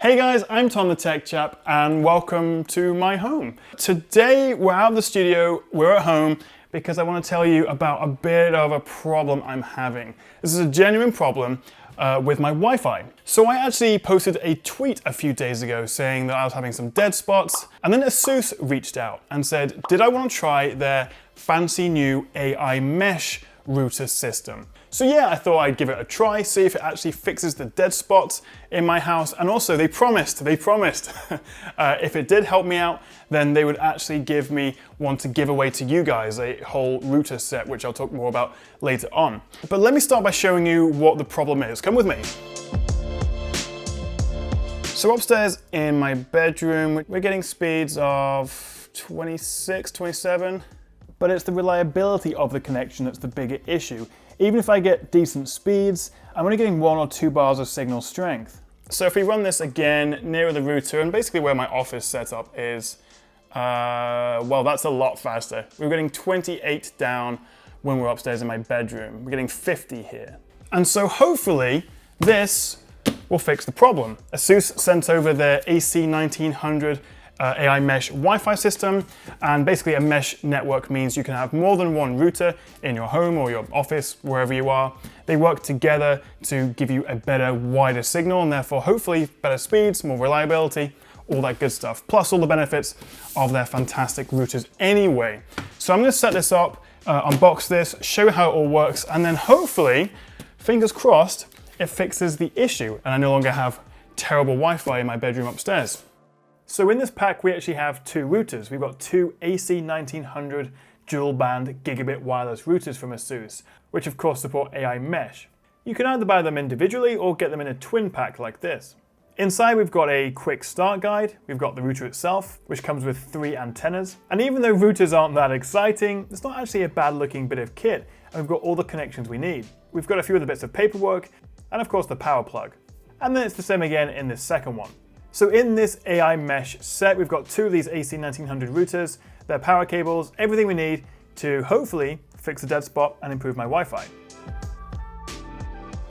Hey guys, I'm Tom the Tech Chap and welcome to my home. Today we're out of the studio, we're at home because I want to tell you about a bit of a problem I'm having. This is a genuine problem with my Wi-Fi. So I actually posted a tweet a few days ago saying that I was having some dead spots, and then ASUS reached out and said, did I want to try their fancy new AiMesh router system? So yeah, I thought I'd give it a try, see if it actually fixes the dead spots in my house. And also they promised if it did help me out, then they would actually give me one to give away to you guys, a whole router set, which I'll talk more about later on. But let me start by showing you what the problem is. Come with me. So upstairs in my bedroom, we're getting speeds of 26, 27, but it's the reliability of the connection that's the bigger issue. Even if I get decent speeds, I'm only getting 1 or 2 bars of signal strength. So if we run this again nearer the router, and basically where my office setup is, well, that's a lot faster. We're getting 28 down when we're upstairs in my bedroom. We're getting 50 here. And so hopefully this will fix the problem. ASUS sent over their AC1900 AiMesh Wi-Fi system, and basically a mesh network means you can have more than one router in your home or your office, wherever you are. They work together to give you a better, wider signal, and therefore hopefully better speeds, more reliability, all that good stuff, plus all the benefits of their fantastic routers anyway. So I'm going to set this up, unbox this, show you how it all works, and then hopefully, fingers crossed, it fixes the issue and I no longer have terrible Wi-Fi in my bedroom upstairs. So in this pack, we actually have 2 routers. We've got 2 AC1900 dual band gigabit wireless routers from ASUS, which of course support AiMesh. You can either buy them individually or get them in a twin pack like this. Inside we've got a quick start guide, we've got the router itself, which comes with 3 antennas. And even though routers aren't that exciting, it's not actually a bad looking bit of kit, and we've got all the connections we need. We've got a few other bits of paperwork, and of course the power plug. And then it's the same again in this second one. So in this AiMesh set, we've got 2 of these AC1900 routers, their power cables, everything we need to hopefully fix the dead spot and improve my Wi-Fi.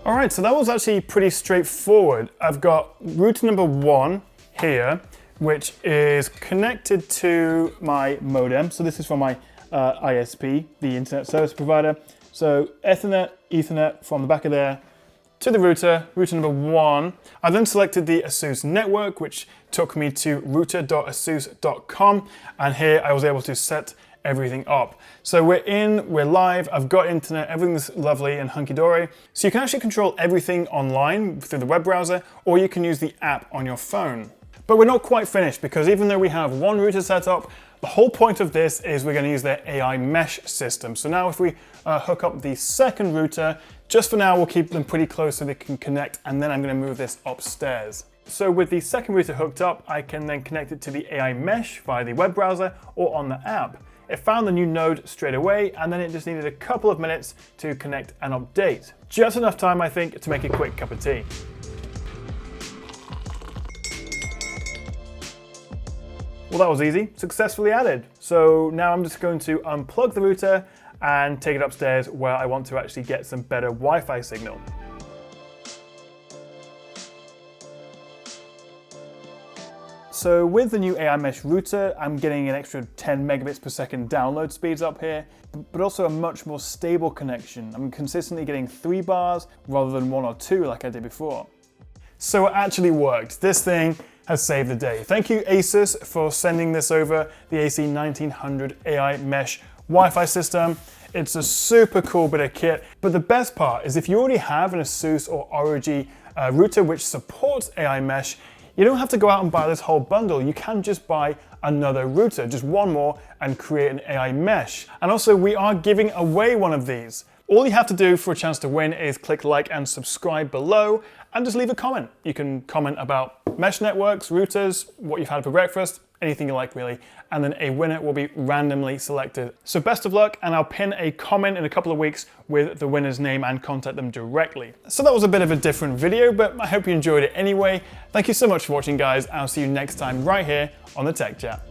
All right, so that was actually pretty straightforward. I've got router number 1 here, which is connected to my modem. So this is from my ISP, the internet service provider. So Ethernet from the back of there to the router number 1. I then selected the ASUS network, which took me to router.asus.com, and here I was able to set everything up. So we're live, I've got internet, everything's lovely and hunky-dory. So you can actually control everything online through the web browser, or you can use the app on your phone. But we're not quite finished, because even though we have 1 router set up, the whole point of this is we're going to use their AiMesh system. So now if we hook up the second router, just for now we'll keep them pretty close so they can connect, and then I'm going to move this upstairs. So with the second router hooked up, I can then connect it to the AiMesh via the web browser or on the app. It found the new node straight away, and then it just needed a couple of minutes to connect and update. Just enough time, I think, to make a quick cup of tea. Well, that was easy, successfully added. So now I'm just going to unplug the router and take it upstairs where I want to actually get some better Wi-Fi signal. So with the new AiMesh router, I'm getting an extra 10 megabits per second download speeds up here, but also a much more stable connection. I'm consistently getting 3 bars rather than 1 or 2 like I did before. So it actually worked. This thing has saved the day. Thank you ASUS for sending this over, the AC1900 AiMesh Wi-Fi system. It's a super cool bit of kit, but the best part is if you already have an ASUS or ROG router which supports AiMesh, you don't have to go out and buy this whole bundle. You can just buy another router, just 1 more, and create an AiMesh. And also we are giving away one of these. All you have to do for a chance to win is click like and subscribe below and just leave a comment. You can comment about mesh networks, routers, what you've had for breakfast, anything you like really, and then a winner will be randomly selected. So best of luck, and I'll pin a comment in a couple of weeks with the winner's name and contact them directly. So that was a bit of a different video, but I hope you enjoyed it anyway. Thank you so much for watching guys. I'll see you next time right here on the Tech Chat.